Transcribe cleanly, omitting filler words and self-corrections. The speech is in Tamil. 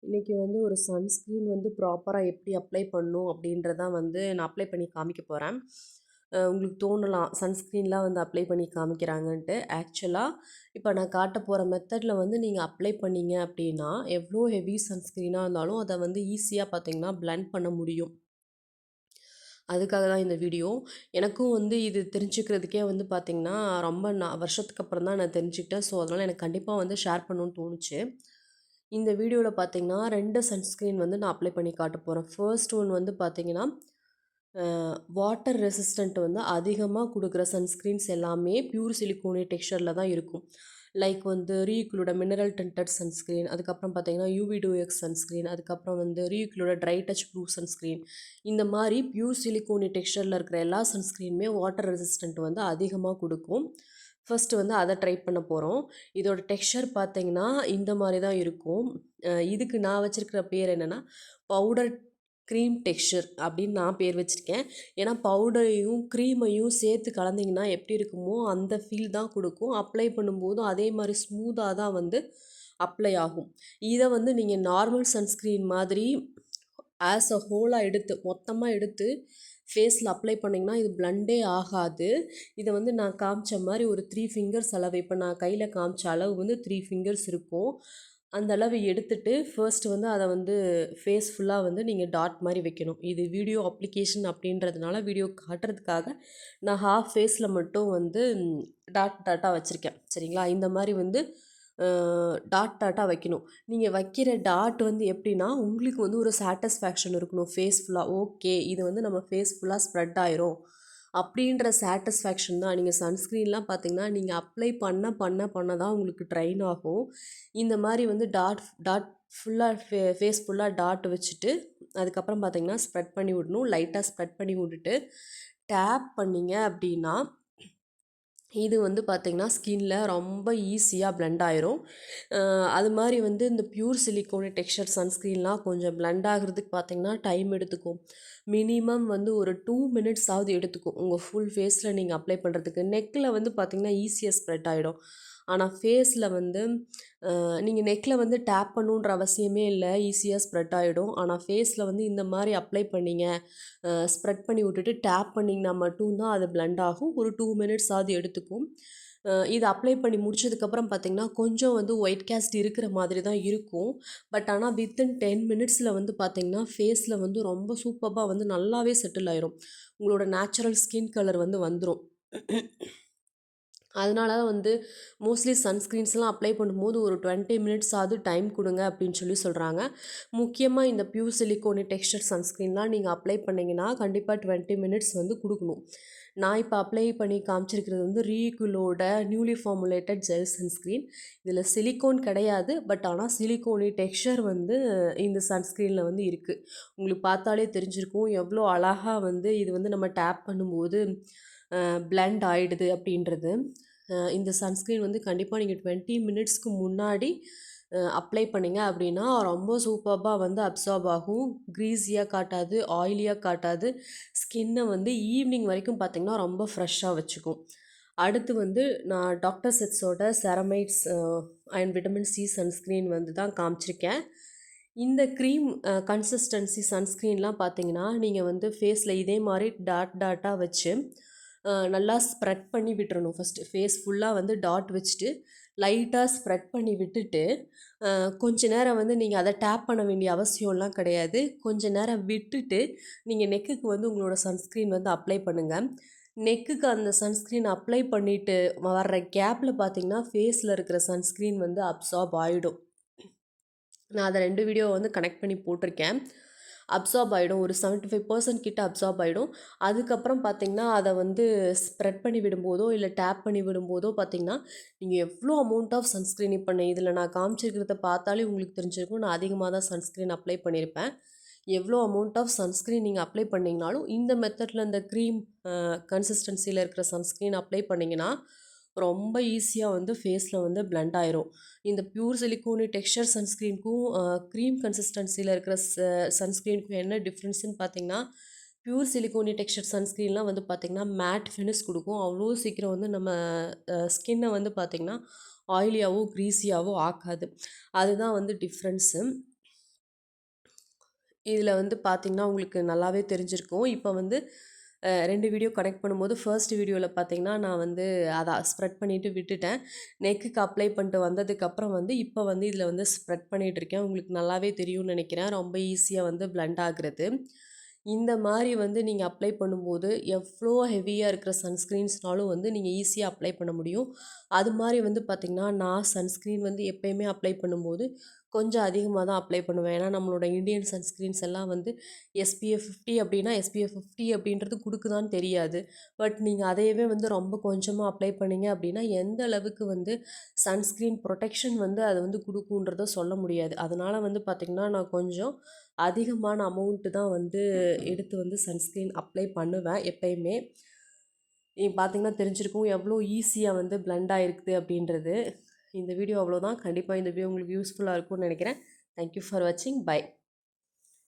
இன்றைக்கி வந்து ஒரு சன்ஸ்க்ரீன் வந்து ப்ராப்பராக எப்படி அப்ளை பண்ணணும் அப்படின்றதான் வந்து நான் அப்ளை பண்ணி காமிக்க போகிறேன். உங்களுக்கு தோணலாம் சன்ஸ்க்ரீன்லாம் வந்து அப்ளை பண்ணி காமிக்கிறாங்கன்ட்டு. ஆக்சுவலாக இப்போ நான் காட்ட போகிற மெத்தடில் வந்து நீங்கள் அப்ளை பண்ணீங்க அப்படின்னா எவ்வளோ ஹெவி சன்ஸ்க்ரீனாக இருந்தாலும் அதை வந்து ஈஸியாக பார்த்தீங்கன்னா பிளெண்ட் பண்ண முடியும். அதுக்காக தான் இந்த வீடியோ. எனக்கும் வந்து இது தெரிஞ்சுக்கிறதுக்கே வந்து பார்த்திங்கன்னா ரொம்ப வருஷத்துக்கு அப்புறம் தான் நான் தெரிஞ்சுக்கிட்டேன். ஸோ அதனால் எனக்கு கண்டிப்பாக வந்து ஷேர் பண்ணணும்னு தோணுச்சு. இந்த வீடியோவில் பார்த்தீங்கன்னா 2 சன்ஸ்க்ரீன் வந்து நான் அப்ளை பண்ணி காட்ட போகிறேன். ஃபர்ஸ்ட் ஒன் வந்து பார்த்தீங்கன்னா வாட்டர் ரெசிஸ்டன்ட் வந்து அதிகமாக கொடுக்குற சன்ஸ்க்ரீன்ஸ் எல்லாமே பியூர் சிலிக்கோனே டெக்ஸ்சரில் தான் இருக்கும். லைக் வந்து ரீயூக்ளோட மினரல் டென்டட் சன்ஸ்க்ரீன், அதுக்கப்புறம் பார்த்தீங்கன்னா UV2X சன்ஸ்க்ரீன், அதுக்கப்புறம் வந்து ரீயூக்ளோட ட்ரை டச் ப்ரூஃப் சன்ஸ்க்ரீன். இந்த மாதிரி பியூர் சிலிக்கோனி டெக்ஸ்சரில் இருக்கிற எல்லா சன்ஸ்க்ரீனுமே வாட்டர் ரெசிஸ்டன்ட் வந்து அதிகமாக கொடுக்கும். ஃபஸ்ட்டு வந்து அதை ட்ரை பண்ண போகிறோம். இதோட டெக்ஸ்சர் பார்த்தீங்கன்னா இந்த மாதிரி தான் இருக்கும். இதுக்கு நான் வச்சுருக்கிற பேர் என்னென்னா பவுடர் க்ரீம் டெக்ஸ்சர் அப்படின்னு நான் பேர் வச்சுருக்கேன். ஏன்னா பவுடரையும் க்ரீமையும் சேர்த்து கலந்திங்கன்னா எப்படி இருக்குமோ அந்த ஃபீல் தான் கொடுக்கும். அப்ளை பண்ணும்போதும் அதே மாதிரி ஸ்மூத்தாக தான் வந்து அப்ளை ஆகும். இதை வந்து நீங்கள் நார்மல் சன்ஸ்க்ரீன் மாதிரி ஆஸ் அ ஹோலாக எடுத்து மொத்தமாக எடுத்து ஃபேஸில் அப்ளை பண்ணிங்கன்னா இது பிளண்டே ஆகாது. இதை வந்து நான் காமிச்ச மாதிரி ஒரு 3 ஃபிங்கர்ஸ் அளவு, இப்போ நான் கையில் காமிச்ச அளவு வந்து 3 ஃபிங்கர்ஸ் இருக்கும். அந்த அளவு எடுத்துட்டு ஃபர்ஸ்ட் வந்து அதை வந்து ஃபேஸ் ஃபுல்லாக வந்து நீங்கள் டாட் மாதிரி வைக்கணும். இது வீடியோ அப்ளிகேஷன் அப்படின்றதுனால வீடியோ காட்டுறதுக்காக நான் ஹாஃப் ஃபேஸில் மட்டும் வந்து டாட் டாட்டாக வச்சுருக்கேன். சரிங்களா? இந்த மாதிரி வந்து டாட் டாட்டாக வைக்கணும். நீங்கள் வைக்கிற டாட் வந்து எப்படின்னா உங்களுக்கு வந்து ஒரு சாட்டிஸ்ஃபேக்ஷன் இருக்கணும் ஃபேஸ் ஃபுல்லாக. ஓகே, இது வந்து நம்ம ஃபேஸ் ஃபுல்லாக ஸ்ப்ரெட் ஆயிரும் அப்படின்ற சாட்டிஸ்ஃபேக்ஷன் தான். நீங்கள் சன்ஸ்க்ரீன்லாம் பார்த்தீங்கன்னா நீங்கள் அப்ளை பண்ண தான் உங்களுக்கு ட்ரைன் ஆகும். இந்த மாதிரி வந்து டாட் ஃபுல்லாக ஃபேஸ் ஃபுல்லாக டாட் வச்சுட்டு அதுக்கப்புறம் பார்த்தீங்கன்னா ஸ்ப்ரெட் பண்ணி விடணும். லைட்டாக ஸ்ப்ரெட் பண்ணி விட்டுட்டு டேப் பண்ணிங்க அப்படின்னா இது வந்து பார்த்திங்கன்னா ஸ்கின்ல ரொம்ப ஈஸியாக பிளெண்ட் ஆயிரும். அது மாதிரி வந்து இந்த பியூர் சிலிக்கோன் டெக்ஸ்சர் சன்ஸ்க்ரீன்லாம் கொஞ்சம் பிளெண்ட் ஆகிறதுக்கு பார்த்திங்கன்னா டைம் எடுத்துக்கும். மினிமம் வந்து ஒரு 2 மினிட்ஸ் ஆவது எடுத்துக்கும் உங்கள் ஃபுல் ஃபேஸில் நீங்கள் அப்ளை பண்ணுறதுக்கு. நெக்கில் வந்து பார்த்திங்கன்னா ஈஸியாக ஸ்ப்ரெட் ஆகிடும். ஆனால் ஃபேஸில் வந்து நீங்கள் நெக்கில் வந்து டேப் பண்ணணுன்ற அவசியமே இல்லை, ஈஸியாக ஸ்ப்ரெட் ஆகிடும். ஆனால் ஃபேஸில் வந்து இந்த மாதிரி அப்ளை பண்ணிங்க, ஸ்ப்ரெட் பண்ணி விட்டுட்டு டேப் பண்ணிங்கன்னா மட்டும்தான் அது பிளெண்ட் ஆகும். ஒரு 2 மினிட்ஸ் ஆவது எடுத்துக்கும். இது அப்ளை பண்ணி முடிச்சதுக்கப்புறம் பார்த்திங்கன்னா கொஞ்சம் வந்து ஒயிட் கேஸ்ட் இருக்கிற மாதிரி தான் இருக்கும். பட் ஆனால் வித்தின் 10 மினிட்ஸில் வந்து பார்த்திங்கன்னா ஃபேஸில் வந்து ரொம்ப சூப்பராக வந்து நல்லாவே செட்டில் ஆயிரும். உங்களோட நேச்சுரல் ஸ்கின் கலர் வந்து வந்துடும். அதனால தான் வந்து மோஸ்ட்லி சன்ஸ்க்ரீன்ஸ்லாம் அப்ளை பண்ணும்போது ஒரு 20 மினிட்ஸ் ஆவது டைம் கொடுங்க அப்படின்னு சொல்கிறாங்க. முக்கியமாக இந்த பியூர் சிலிக்கோனி டெக்ஸ்சர் சன்ஸ்க்ரீன்லாம் நீங்கள் அப்ளை பண்ணிங்கன்னா கண்டிப்பாக 20 மினிட்ஸ் வந்து கொடுக்கணும். நான் இப்போ அப்ளை பண்ணி காமிச்சிருக்கிறது வந்து ரீகுலோட நியூலி ஃபார்முலேட்டட் ஜெல் சன்ஸ்க்ரீன். இதில் சிலிக்கோன் கிடையாது, பட் ஆனால் சிலிக்கோனி டெக்ஸ்சர் வந்து இந்த சன்ஸ்க்ரீனில் வந்து இருக்குது. உங்களுக்கு பார்த்தாலே தெரிஞ்சிருக்கும் எவ்வளோ அழகாக வந்து இது வந்து நம்ம டேப் பண்ணும்போது பிளெண்ட் ஆகிடுது அப்படின்றது. இந்த சன்ஸ்க்ரீன் வந்து கண்டிப்பாக நீங்கள் 20 மினிட்ஸ்க்கு முன்னாடி அப்ளை பண்ணிங்க அப்படின்னா ரொம்ப சூப்பராக வந்து அப்சார்ப் ஆகும். க்ரீஸியாக காட்டாது, ஆயிலியாக காட்டாது. ஸ்கின்னை வந்து ஈவினிங் வரைக்கும் பார்த்திங்கன்னா ரொம்ப ஃப்ரெஷ்ஷாக வச்சுக்கும். அடுத்து வந்து நான் டாக்டர் செட்ஸோட ceramides and vitamin C sunscreen வந்து தான் காமிச்சிருக்கேன். இந்த க்ரீம் கன்சிஸ்டன்சி சன்ஸ்க்ரீன்லாம் பார்த்தீங்கன்னா நீங்கள் வந்து ஃபேஸில் இதே மாதிரி டாட்டாக வச்சு நல்லா ஸ்ப்ரெட் பண்ணி விட்டுறணும். ஃபஸ்ட்டு ஃபேஸ் ஃபுல்லாக வந்து டாட் வச்சுட்டு லைட்டாக ஸ்ப்ரெட் பண்ணி விட்டுட்டு கொஞ்ச நேரம் வந்து நீங்கள் அதை டேப் பண்ண வேண்டிய அவசியம்லாம் கிடையாது. கொஞ்ச நேரம் விட்டுட்டு நீங்கள் நெக்குக்கு வந்து உங்களோட சன்ஸ்க்ரீன் வந்து அப்ளை பண்ணுங்கள். நெக்குக்கு அந்த சன்ஸ்க்ரீன் அப்ளை பண்ணிவிட்டு வர்ற கேப்பில் பார்த்தீங்கன்னா ஃபேஸில் இருக்கிற சன்ஸ்க்ரீன் வந்து அப்சார்ப் ஆகிடும். நான் அதை 2 வீடியோ வந்து கனெக்ட் பண்ணி போட்டிருக்கேன். அப்சார்ப் ஆகிடும். ஒரு 75% கிட்ட அப்சார்ப் ஆகிடும். அதுக்கப்புறம் பார்த்திங்கன்னா அதை வந்து ஸ்ப்ரெட் பண்ணி விடும்போதோ இல்லை டேப் பண்ணி விடும்போதோ பார்த்திங்கன்னா நீங்கள் எவ்வளோ அமௌண்ட் ஆஃப் சன்ஸ்க்ரீன் இப்போ இதில் நான் காமிச்சிருக்கிறத பார்த்தாலே உங்களுக்கு தெரிஞ்சிருக்கும். நான் அதிகமாக தான் சன்ஸ்க்ரீன் அப்ளை பண்ணியிருப்பேன். எவ்வளோ அமௌண்ட் ஆஃப் சன்ஸ்க்ரீன் நீங்கள் அப்ளை பண்ணிங்கனாலும் இந்த மெத்தடில் இந்த க்ரீம் கன்சிஸ்டன்சியில் இருக்கிற சன்ஸ்க்ரீன் அப்ளை பண்ணிங்கன்னா ரொம்ப ஈஸியாக வந்து ஃபேஸில் வந்து பிளெண்ட் ஆயிரும். இந்த பியூர் சிலிக்கோனி டெக்ஸ்சர் சன்ஸ்க்ரீனுக்கும் க்ரீம் கன்சிஸ்டன்சியில் இருக்கிற சன்ஸ்க்ரீனுக்கும் என்ன டிஃப்ரென்ஸ்னு பார்த்தீங்கன்னா பியூர் சிலிக்கோனி டெக்ஸ்சர் சன்ஸ்க்ரீன்லாம் வந்து பார்த்திங்கன்னா மேட் ஃபினிஷ் கொடுக்கும். அவ்வளோ சீக்கிரம் வந்து நம்ம ஸ்கின்னை வந்து பார்த்திங்கன்னா ஆயிலியாவோ க்ரீஸியாவோ ஆக்காது. அதுதான் வந்து டிஃப்ரென்ஸு. இதில் வந்து பார்த்திங்கன்னா உங்களுக்கு நல்லாவே தெரிஞ்சிருக்கும். இப்போ வந்து 2 வீடியோ கனெக்ட் பண்ணும்போது ஃபர்ஸ்ட் வீடியோவில் பார்த்தீங்கன்னா, நான் வந்து அத ஸ்ப்ரெட் பண்ணிவிட்டு விட்டுட்டேன். நெக்குக்கு அப்ளை பண்ணிட்டு வந்ததுக்கப்புறம் வந்து இப்போ வந்து இதில் வந்து ஸ்ப்ரெட் பண்ணிகிட்ருக்கேன். உங்களுக்கு நல்லாவே தெரியும்னு நினைக்கிறேன். ரொம்ப ஈஸியா வந்து பிளெண்ட் ஆகுறது. இந்த மாரி வந்து நீங்க அப்ளை பண்ணும்போது, எவ்ளோ ஹெவியா இருக்கிற சன்ஸ்கிரீன்ஸ்னாலும் வந்து நீங்க ஈஸியா அப்ளை பண்ண முடியும். அது மாரி வந்து பார்த்தீங்கன்னா, நான் சன்ஸ்கிரீன் வந்து எப்பயுமே அப்ளை பண்ணும்போது, கொஞ்சம் அதிகமா தான் அப்ளை பண்ணுவேன். ஏன்னா, நம்மளோட இண்டியன் சன்ஸ்கிரீன்ஸ் எல்லாம் வந்து SPF 50 அப்டின்னா, SPF 50 அப்டின்றது குடுக்குதான்னு தெரியாது. பட் நீங்க அதையவே வந்து ரொம்ப கொஞ்சமா அப்ளை பண்ணீங்க அப்டின்னா, எந்த அளவுக்கு வந்து சன்ஸ்கிரீன் ப்ரொடெக்ஷன் வந்து அது வந்து குடுக்குன்றத சொல்ல முடியாது. அதனால வந்து பார்த்தீங்கன்னா, நான் கொஞ்சம் அதிகமான அமௌண்ட்டு தான் வந்து எடுத்து வந்து சன்ஸ்கிரீன் அப்ளை பண்ணுவேன் எப்பயுமே. பார்த்தீங்கன்னா தெரிஞ்சிருக்கும் எவ்வளோ ஈஸியா வந்து பிளெண்ட் ஆயிருக்குது அப்படின்றது. இந்த வீடியோ அவ்வளோதான். கண்டிப்பா இந்த வீடியோ உங்களுக்கு யூஸ்ஃபுல்லா இருக்கும்னு நெனைக்கிறேன். தேங்க் யூ ஃபார் வாட்சிங். பை.